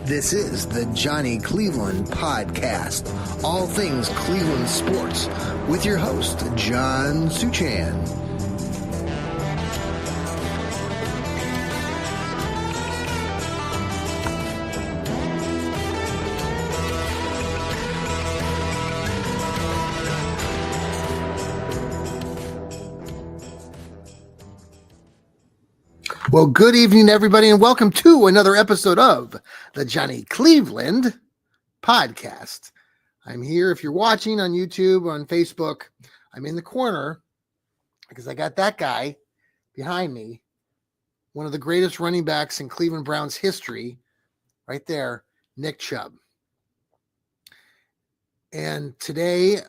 This is the Johnny Cleveland Podcast, all things Cleveland sports, with your host, John Suchan. Well, good evening, everybody, and welcome to another episode of the Johnny Cleveland Podcast. I'm here. If you're watching on YouTube or on Facebook, I'm in the corner because I got that guy behind me, one of the greatest running backs in Cleveland Browns history, right there, Nick Chubb. And today,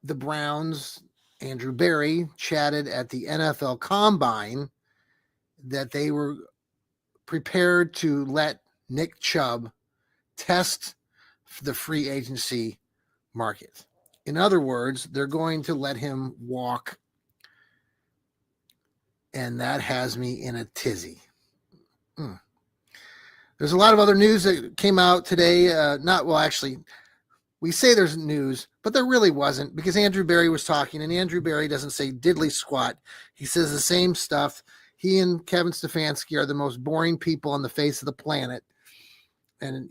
the Browns, Andrew Berry, chatted at the NFL Combine that they were prepared to let Nick Chubb test the free agency market. In other words, they're going to let him walk. And that has me in a tizzy. There's a lot of other news that came out today. We say there's news, but there really wasn't, because Andrew Berry was talking, and Andrew Berry doesn't say diddly squat. He says the same stuff. He and Kevin Stefanski are the most boring people on the face of the planet. And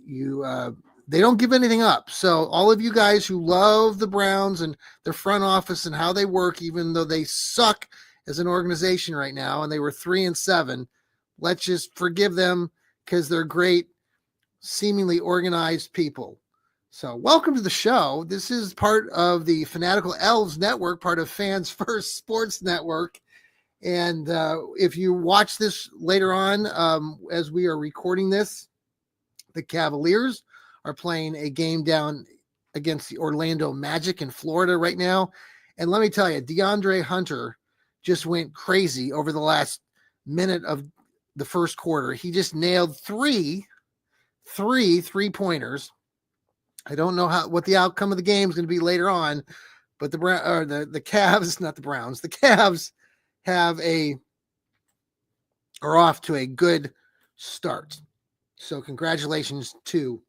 they don't give anything up. So all of you guys who love the Browns and their front office and how they work, even though they suck as an organization right now, and they were 3-7, let's just forgive them because they're great, seemingly organized people. So welcome to the show. This is part of the Fanatical Elves Network, part of Fans First Sports Network. And if you watch this later on, as we are recording this, the Cavaliers are playing a game down against the Orlando Magic in Florida right now. And let me tell you, DeAndre Hunter just went crazy over the last minute of the first quarter. He just nailed three three-pointers. I don't know what the outcome of the game is going to be later on, but the Cavs, not the Browns, the Cavs are off to a good start. So congratulations to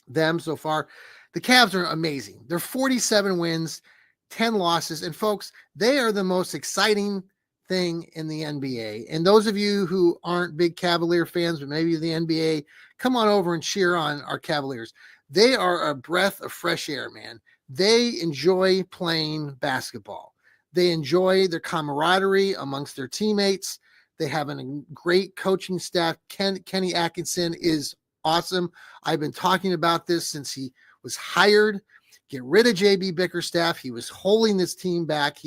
them so far. The Cavs are amazing. They're 47 wins, 10 losses. And folks, they are the most exciting thing in the NBA. And those of you who aren't big Cavalier fans, but maybe the NBA, come on over and cheer on our Cavaliers. They are a breath of fresh air, man. They enjoy playing basketball. They enjoy their camaraderie amongst their teammates. They have a great coaching staff. Kenny Atkinson is awesome. I've been talking about this since he was hired. Get rid of JB Bickerstaff. He was holding this team back.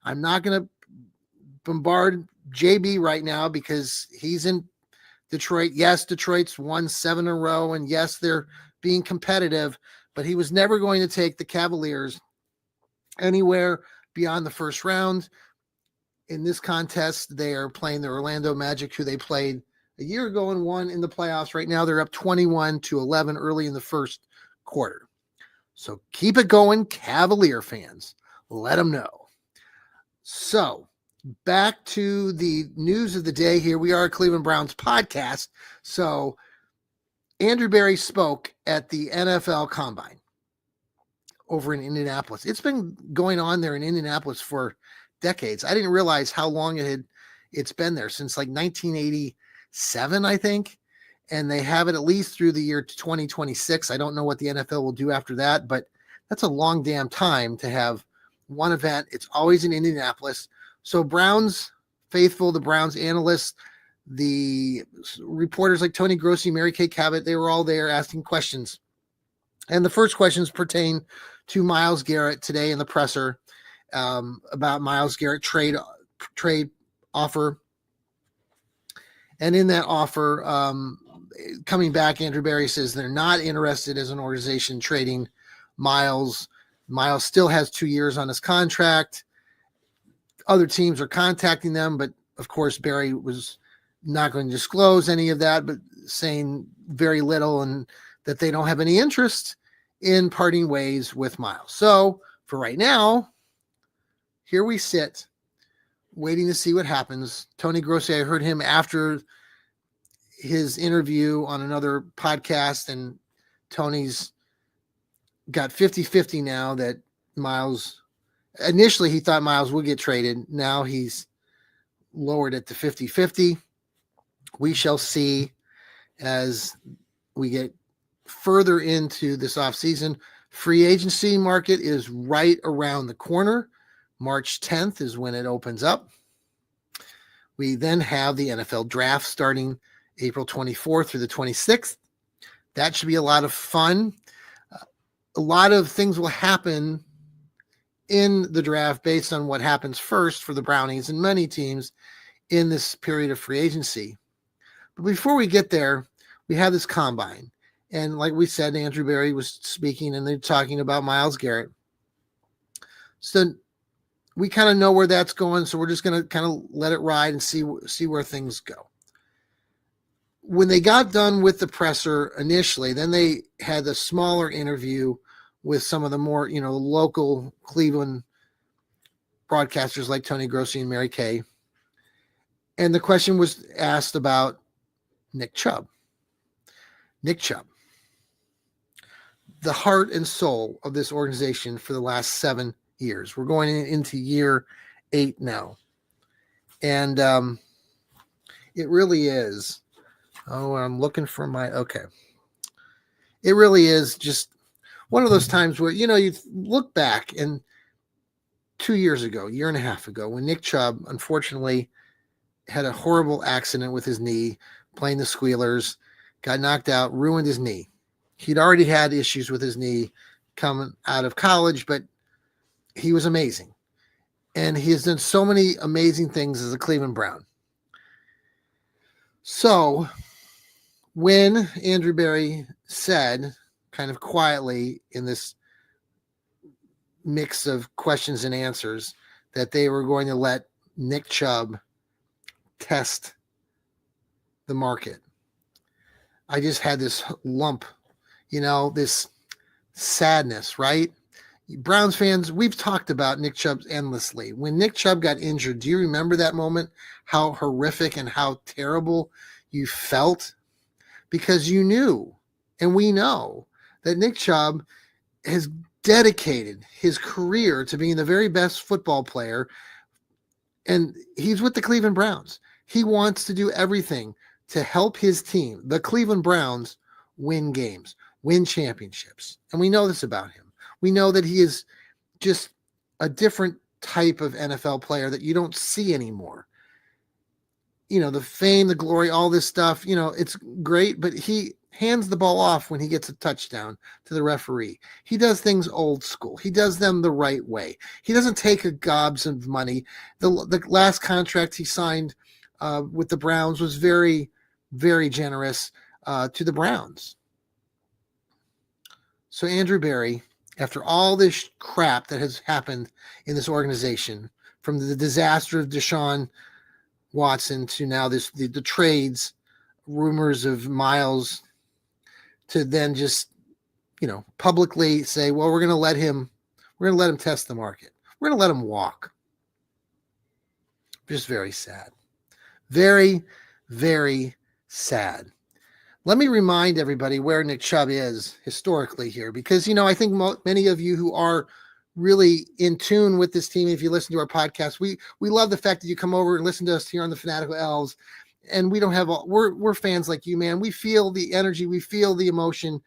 I'm not going to bombard JB right now because he's in Detroit. Yes, Detroit's won 7 in a row, and yes, they're being competitive, but he was never going to take the Cavaliers anywhere beyond the first round. In this contest, they are playing the Orlando Magic, who they played a year ago and won in the playoffs. Right now, they're up 21-11 early in the first quarter. So keep it going, Cavalier fans. Let them know. So back to the news of the day here. We are a Cleveland Browns podcast. So Andrew Berry spoke at the NFL Combine over in Indianapolis. It's been going on there in Indianapolis for decades. I didn't realize how long it's been there, since like 1987, I think. And they have it at least through the year 2026. I don't know what the NFL will do after that, but that's a long damn time to have one event. It's always in Indianapolis. So Browns faithful, the Browns analysts, the reporters like Tony Grossi, Mary Kay Cabot, they were all there asking questions. And the first questions pertain to Myles Garrett today in the presser, about Myles Garrett trade offer. And in that offer, coming back, Andrew Berry says they're not interested as an organization trading Myles. Myles still has 2 years on his contract. Other teams are contacting them, but of course Berry was not going to disclose any of that, but saying very little and that they don't have any interest in parting ways with Myles. So for right now, here we sit waiting to see what happens. Tony Grossi, I heard him after his interview on another podcast, and Tony's got 50-50 now that Miles, initially he thought Miles would get traded. Now he's lowered it to 50-50. We shall see as we get further into this offseason. Free agency market is right around the corner. March 10th is when it opens up. We then have the NFL draft starting April 24th through the 26th. That should be a lot of fun. A lot of things will happen in the draft based on what happens first for the Brownies and many teams in this period of free agency. But before we get there, we have this combine. And like we said, Andrew Berry was speaking and they're talking about Myles Garrett. So we kind of know where that's going. So we're just going to kind of let it ride and see where things go. When they got done with the presser initially, then they had a smaller interview with some of the more, local Cleveland broadcasters like Tony Grossi and Mary Kay. And the question was asked about Nick Chubb. Nick Chubb, the heart and soul of this organization for the last 7 years. We're going into year 8 now. And it really is. Oh, I'm looking for okay. It really is just one of those times where, you look back and 2 years ago, year and a half ago, when Nick Chubb, unfortunately, had a horrible accident with his knee, playing the Squealers, got knocked out, ruined his knee. He'd already had issues with his knee coming out of college, but he was amazing. And he has done so many amazing things as a Cleveland Brown. So when Andrew Berry said, kind of quietly in this mix of questions and answers, that they were going to let Nick Chubb test the market, I just had this lump, this sadness, right? Browns fans, we've talked about Nick Chubb endlessly. When Nick Chubb got injured, do you remember that moment? How horrific and how terrible you felt? Because you knew, and we know, that Nick Chubb has dedicated his career to being the very best football player, and he's with the Cleveland Browns. He wants to do everything to help his team, the Cleveland Browns, win games, win championships. And we know this about him. We know that he is just a different type of NFL player that you don't see anymore. The fame, the glory, all this stuff, it's great, but he hands the ball off when he gets a touchdown to the referee. He does things old school. He does them the right way. He doesn't take a gobs of money. The last contract he signed with the Browns was very, very generous to the Browns. So Andrew Berry, after all this crap that has happened in this organization, from the disaster of Deshaun Watson to now the trades, rumors of Miles, to then just, publicly say, well, we're going to let him test the market. We're going to let him walk. Just very sad. Very, very sad. Let me remind everybody where Nick Chubb is historically here, because, I think many of you who are really in tune with this team, if you listen to our podcast, we love the fact that you come over and listen to us here on the Fanatical Elves, and we don't have we're fans like you, man. We feel the energy, we feel the emotion.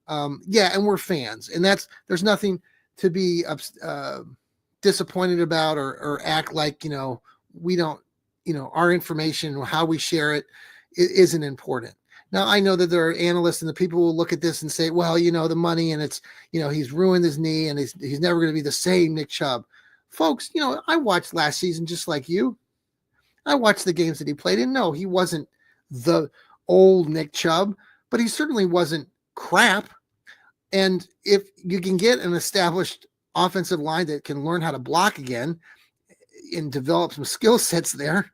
And we're fans, and there's nothing to be disappointed about or act like, we don't, our information, how we share it isn't important. Now, I know that there are analysts and the people will look at this and say, well, the money, and it's, he's ruined his knee and he's never going to be the same Nick Chubb. Folks, I watched last season just like you. I watched the games that he played in. No, he wasn't the old Nick Chubb, but he certainly wasn't crap. And if you can get an established offensive line that can learn how to block again and develop some skill sets there,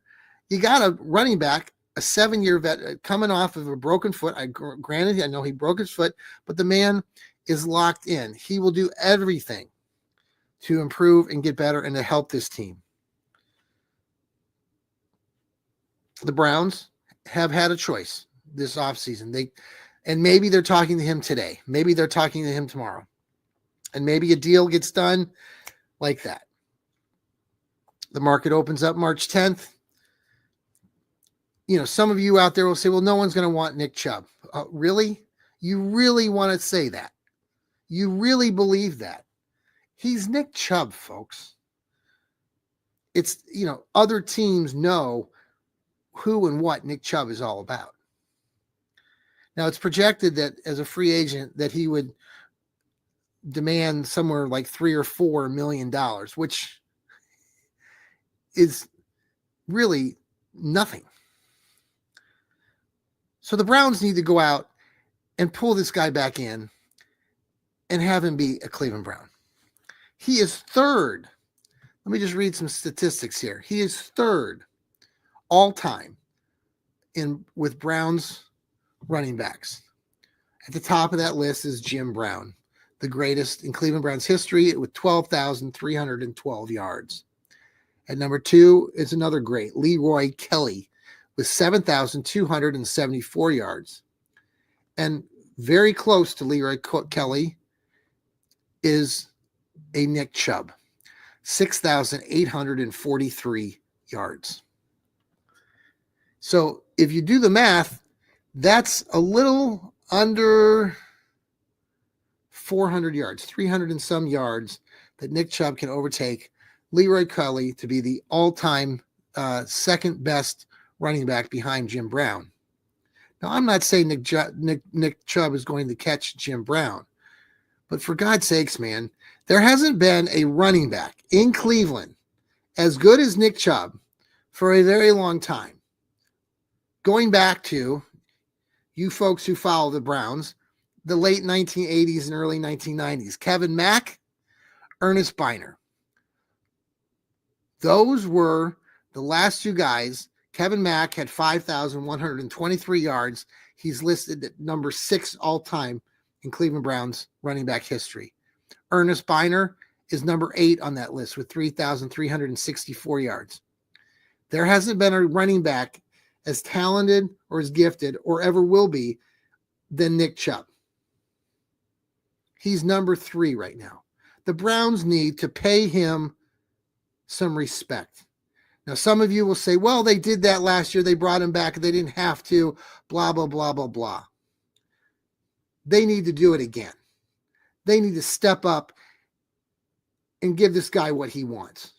you got a running back, a 7-year vet coming off of a broken foot. Granted, I know he broke his foot, but the man is locked in. He will do everything to improve and get better and to help this team. The Browns have had a choice this offseason. And maybe they're talking to him today. Maybe they're talking to him tomorrow. And maybe a deal gets done like that. The market opens up March 10th. Some of you out there will say, well, no one's going to want Nick Chubb. Really? You really want to say that? You really believe that? He's Nick Chubb, folks. It's, other teams know who and what Nick Chubb is all about. Now, it's projected that as a free agent that he would demand somewhere like $3 or $4 million, which is really nothing. So the Browns need to go out and pull this guy back in and have him be a Cleveland Brown. He is third. Let me just read some statistics here. He is third all time with Browns running backs. At the top of that list is Jim Brown, the greatest in Cleveland Browns history with 12,312 yards. At number 2 is another great, Leroy Kelly, with 7,274 yards. And very close to Leroy Kelly is a Nick Chubb, 6,843 yards. So if you do the math, that's a little under 400 yards, 300 and some yards that Nick Chubb can overtake Leroy Kelly to be the all-time second best running back behind Jim Brown. Now, I'm not saying Nick Chubb is going to catch Jim Brown, but for God's sakes, man, there hasn't been a running back in Cleveland as good as Nick Chubb for a very long time. Going back to you folks who follow the Browns, the late 1980s and early 1990s, Kevin Mack, Ernest Biner. Those were the last two guys. Kevin Mack had 5,123 yards. He's listed at number 6 all-time in Cleveland Browns running back history. Ernest Biner is number 8 on that list with 3,364 yards. There hasn't been a running back as talented or as gifted or ever will be than Nick Chubb. He's number 3 right now. The Browns need to pay him some respect. Now, some of you will say, well, they did that last year. They brought him back. They didn't have to, blah, blah, blah, blah, blah. They need to do it again. They need to step up and give this guy what he wants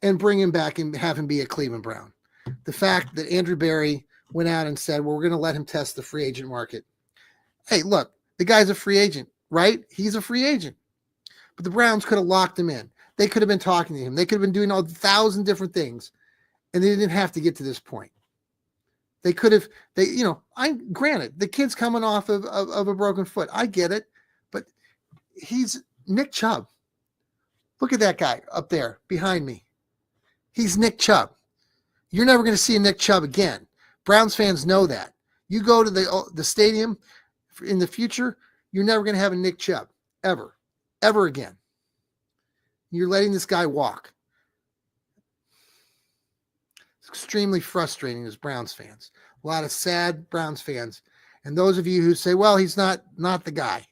and bring him back and have him be a Cleveland Brown. The fact that Andrew Berry went out and said, well, we're going to let him test the free agent market. Hey, look, the guy's a free agent, right? He's a free agent. But the Browns could have locked him in. They could have been talking to him. They could have been doing 1,000 different things. And they didn't have to get to this point. They could have, granted, the kid's coming off of a broken foot. I get it. But he's Nick Chubb. Look at that guy up there behind me. He's Nick Chubb. You're never going to see a Nick Chubb again. Browns fans know that. You go to the stadium in the future, you're never going to have a Nick Chubb ever again. You're letting this guy walk. It's extremely frustrating as Browns fans. A lot of sad Browns fans. And those of you who say, well, he's not the guy.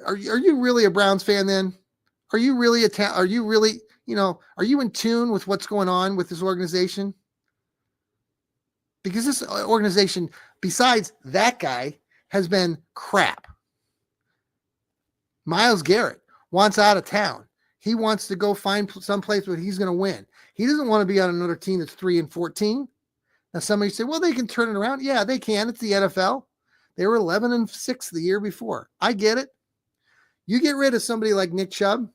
Are you really a Browns fan then? Are you really are you in tune with what's going on with this organization? Because this organization, besides that guy, has been crap. Myles Garrett wants out of town. He wants to go find someplace where he's going to win. He doesn't want to be on another team that's 3-14. Now, somebody say, well, they can turn it around. Yeah, they can. It's the NFL. They were 11-6 the year before. I get it. You get rid of somebody like Nick Chubb,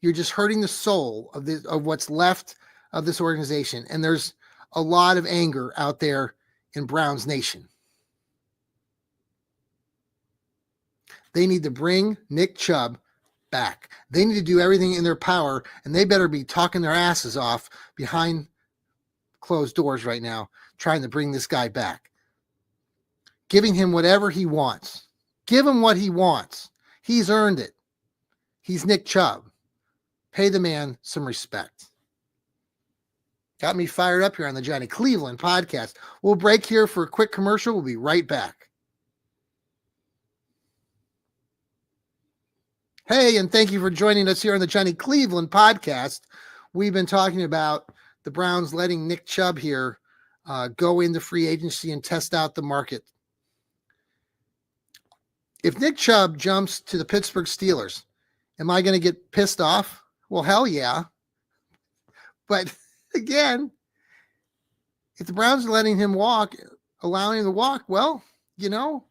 you're just hurting the soul of what's left of this organization. And there's a lot of anger out there in Browns Nation. They need to bring Nick Chubb back. They need to do everything in their power, and they better be talking their asses off behind closed doors right now, trying to bring this guy back. Giving him whatever he wants. Give him what he wants. He's earned it. He's Nick Chubb. Pay the man some respect. Got me fired up here on the Johnny Cleveland podcast. We'll break here for a quick commercial. We'll be right back. Hey, and thank you for joining us here on the Johnny Cleveland podcast. We've been talking about the Browns letting Nick Chubb here go into free agency and test out the market. If Nick Chubb jumps to the Pittsburgh Steelers, am I going to get pissed off? Well, hell yeah. But again, if the Browns are letting him walk, allowing him to walk, well, you know,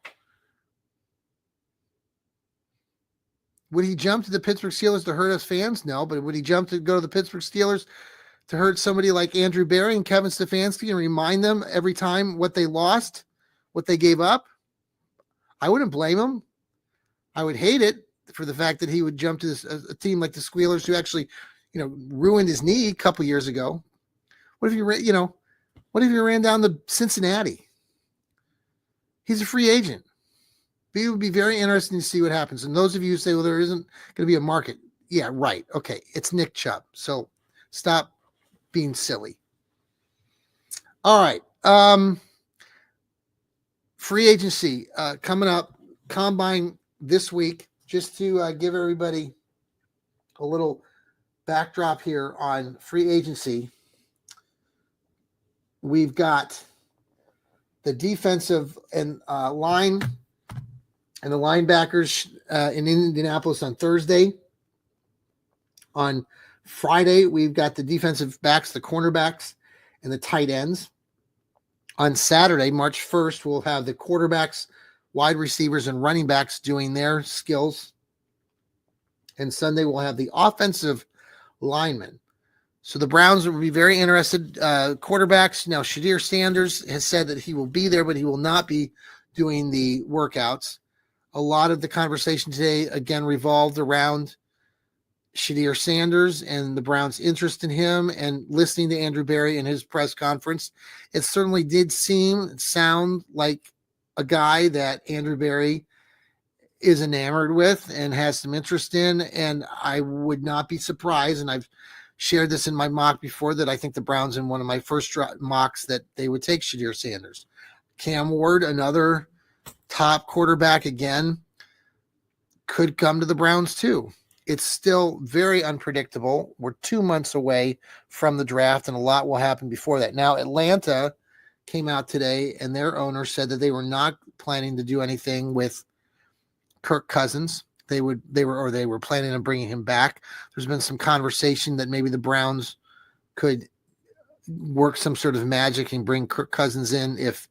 would he jump to the Pittsburgh Steelers to hurt us fans? No, but would he jump to go to the Pittsburgh Steelers to hurt somebody like Andrew Berry and Kevin Stefanski and remind them every time what they lost, what they gave up? I wouldn't blame him. I would hate it for the fact that he would jump to a team like the Squealers who actually, ruined his knee a couple years ago. What if you ran down to Cincinnati? He's a free agent. It would be very interesting to see what happens. And those of you who say, well, there isn't going to be a market. Yeah, right. Okay. It's Nick Chubb. So stop being silly. All right. Free agency coming up. Combine this week. Just to give everybody a little backdrop here on free agency. We've got the defensive and line and the linebackers in Indianapolis on Thursday. On Friday, we've got the defensive backs, the cornerbacks, and the tight ends. On Saturday, March 1st, we'll have the quarterbacks, wide receivers, and running backs doing their skills. And Sunday, we'll have the offensive linemen. So the Browns will be very interested. Quarterbacks, now Shadir Sanders has said that he will be there, but he will not be doing the workouts. A lot of the conversation today, again, revolved around Shadir Sanders and the Browns' interest in him and listening to Andrew Berry in his press conference. It certainly did sound like a guy that Andrew Berry is enamored with and has some interest in. And I would not be surprised, and I've shared this in my mock before, that I think the Browns in one of my first mocks that they would take Shadir Sanders. Cam Ward, another top quarterback again, could come to the Browns too. It's still very unpredictable. We're 2 months away from the draft, and a lot will happen before that. Now, Atlanta came out today, and their owner said that they were not planning to do anything with Kirk Cousins. They were planning on bringing him back. There's been some conversation that maybe the Browns could work some sort of magic and bring Kirk Cousins in if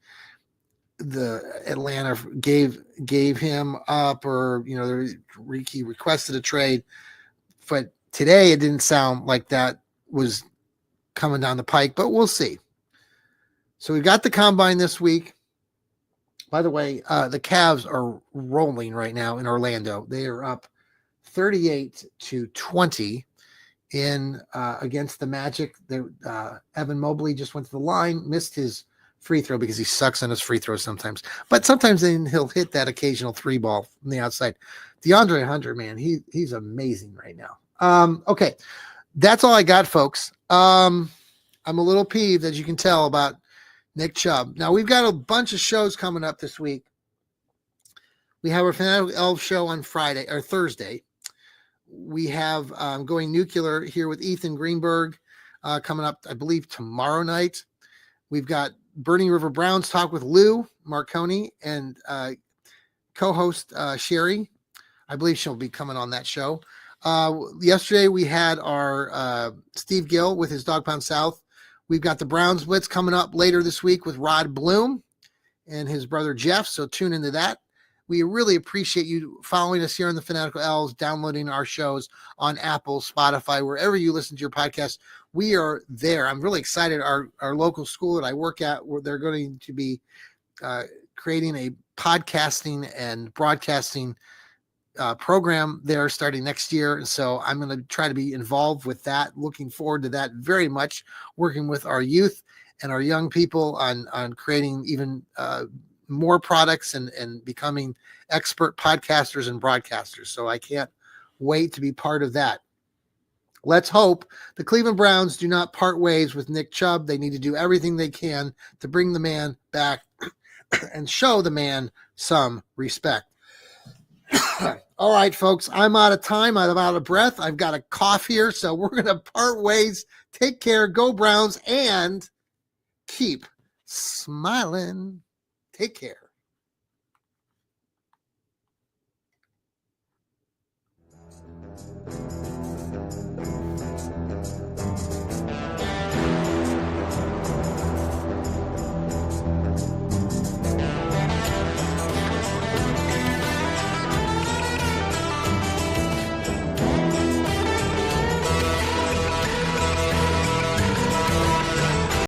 the Atlanta gave him up, or he requested a trade. But today it didn't sound like that was coming down the pike, but we'll see. So we've got the combine this week. By the way, the Cavs are rolling right now in Orlando. They are up 38-20 in against the Magic. Evan Mobley just went to the line, missed his free throw because he sucks on his free throws sometimes. But sometimes then he'll hit that occasional three ball from the outside. DeAndre Hunter, man, he's amazing right now. Okay, that's all I got, folks. I'm a little peeved, as you can tell, about Nick Chubb. Now, we've got a bunch of shows coming up this week. We have our Fanatical Elves show on Thursday. We have Going Nuclear here with Ethan Greenberg coming up, I believe, tomorrow night. We've got Burning River Browns Talk with Lou Marconi and co-host Sherry. I believe she'll be coming on that show. Yesterday, we had our Steve Gill with his Dog Pound South. We've got the Browns Blitz coming up later this week with Rod Bloom and his brother Jeff, so tune into that. We really appreciate you following us here on the Fanatical Elves, downloading our shows on Apple, Spotify, wherever you listen to your podcast. We are there. I'm really excited. Our local school that I work at, where they're going to be creating a podcasting and broadcasting program there starting next year. So I'm going to try to be involved with that. Looking forward to that very much, working with our youth and our young people on creating even more products and becoming expert podcasters and broadcasters. So I can't wait to be part of that. Let's hope the Cleveland Browns do not part ways with Nick Chubb. They need to do everything they can to bring the man back and show the man some respect. All right, folks, I'm out of time. I'm out of breath. I've got a cough here, so we're going to part ways. Take care. Go Browns and keep smiling. Take care.